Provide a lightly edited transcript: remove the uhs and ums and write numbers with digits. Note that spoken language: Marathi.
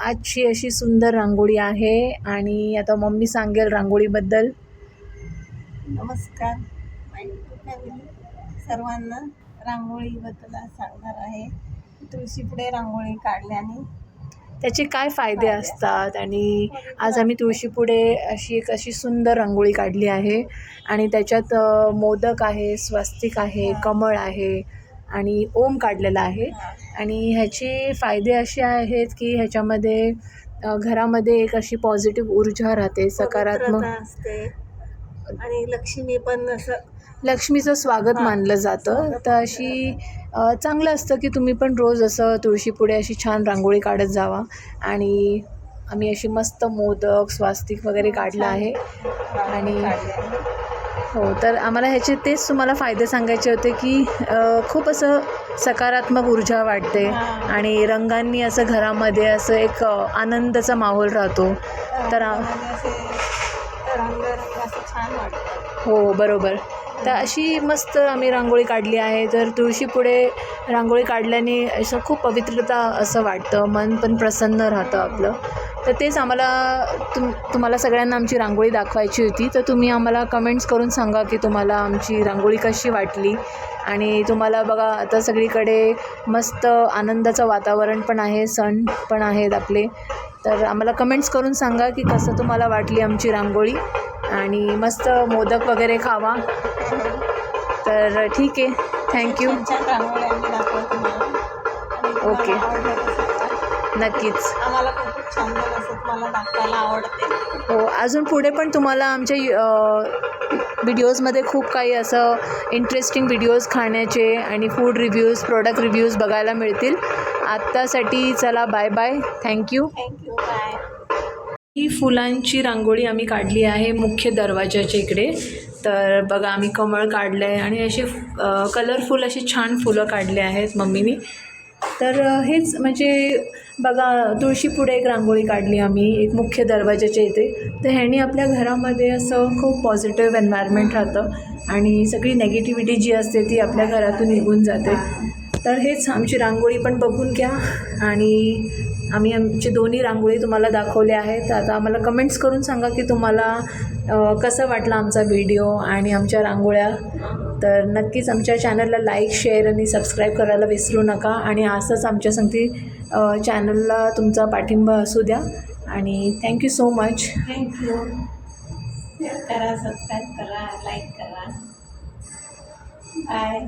आजची अशी सुंदर रांगोळी आहे आणि आता मम्मी सांगेल रांगोळीबद्दल. नमस्कार फॅमिली, सर्वांना रांगोळीबद्दल सांगणार आहे. तुळशीपुढे रांगोळी काढल्याने त्याचे काय फायदे असतात आणि आज आम्ही तुळशीपुढे अशी सुंदर रांगोळी काढली आहे आणि त्याच्यात मोदक आहे, स्वस्तिक आहे, कमळ आहे आणि ओम काढलेला आहे. आणि ह्याचे फायदे असे आहेत की ह्याच्यामध्ये घरामध्ये एक अशी पॉझिटिव्ह ऊर्जा राहते, सकारात्मक असते आणि लक्ष्मी पण असं लक्ष्मीचं स्वागत मानलं जातं. तर अशी चांगलं असतं की तुम्ही पण रोज असं तुळशीपुढे अशी छान रांगोळी काढत जावा. आणि आम्ही अशी मस्त मोदक स्वास्तिक वगैरे काढलं आहे. आणि हो, तर आम्हाला ह्याचे तेच तुम्हाला फायदे सांगायचे होते की खूप असं सकारात्मक ऊर्जा वाटते आणि रंगांनी असं घरामध्ये असं एक आनंदाचा माहोल राहतो. तर छान वाटतं. हो, बरोबर. तर अशी मस्त आम्ही रांगोळी काढली आहे. तर तुळशीपुढे रांगोळी काढल्याने असं खूप पवित्रता असं वाटतं, मन पण प्रसन्न राहतं आपलं. तर तेच आम्हाला तुम्हाला सगळ्यांना आमची रांगोळी दाखवायची होती. तर तुम्ही आम्हाला कमेंट्स करून सांगा की तुम्हाला आमची रांगोळी कशी वाटली. आणि तुम्हाला बघा आता सगळीकडे मस्त आनंदाचं वातावरण पण आहे, सण पण आहेत आपले. तर आम्हाला कमेंट्स करून सांगा की कसं तुम्हाला वाटली आमची रांगोळी आणि मस्त मोदक वगैरे खावा. तर ठीक आहे, थँक्यू. ओके, नक्कीच. आम्हाला पण खूप छान असं तुम्हाला दाखवायला आवडते. हो, अजून पुढे पण तुम्हाला आमच्या व्हिडिओजमध्ये खूप काही असं इंटरेस्टिंग व्हिडिओज खाण्याचे आणि फूड रिव्ह्यूज, प्रोडक्ट रिव्ह्यूज बघायला मिळतील. आत्तासाठी चला, बाय बाय, थँक्यू. बाय. ही फुलांची रांगोळी आम्ही काढली आहे मुख्य दरवाजाच्या इकडे. तर बघा आम्ही कमळ काढलं आहे आणि असे कलरफुल अशी छान फुलं काढले आहेत मम्मीनी. तर हेच म्हणजे बघा तुळशीपुढे एक रांगोळी काढली आम्ही एक मुख्य दरवाजाच्या इथे. तर ह्याने आपल्या घरामध्ये असं खूप पॉझिटिव्ह एन्व्हायरमेंट राहतं आणि सगळी नेगेटिव्हिटी जी असते ती आपल्या घरातून निघून जाते. तर हेच आमची रांगोळी पण बघून घ्या आणि आम्ही आमची दोन्ही रांगोळी तुम्हाला दाखवल्या आहेत. आता आम्हाला कमेंट्स करून सांगा की तुम्हाला कसं वाटलं आमचा व्हिडिओ आणि आमच्या रांगोळ्या. तर नक्कीच आमच्या चॅनलला लाईक, शेअर आणि सबस्क्राईब करायला विसरू नका. आणि असंच आमच्या संगती चॅनलला तुमचा पाठिंबा असू द्या. आणि thank you so much. Thank you. Share करा, सबस्क्राईब करा, लाईक करा. बाय.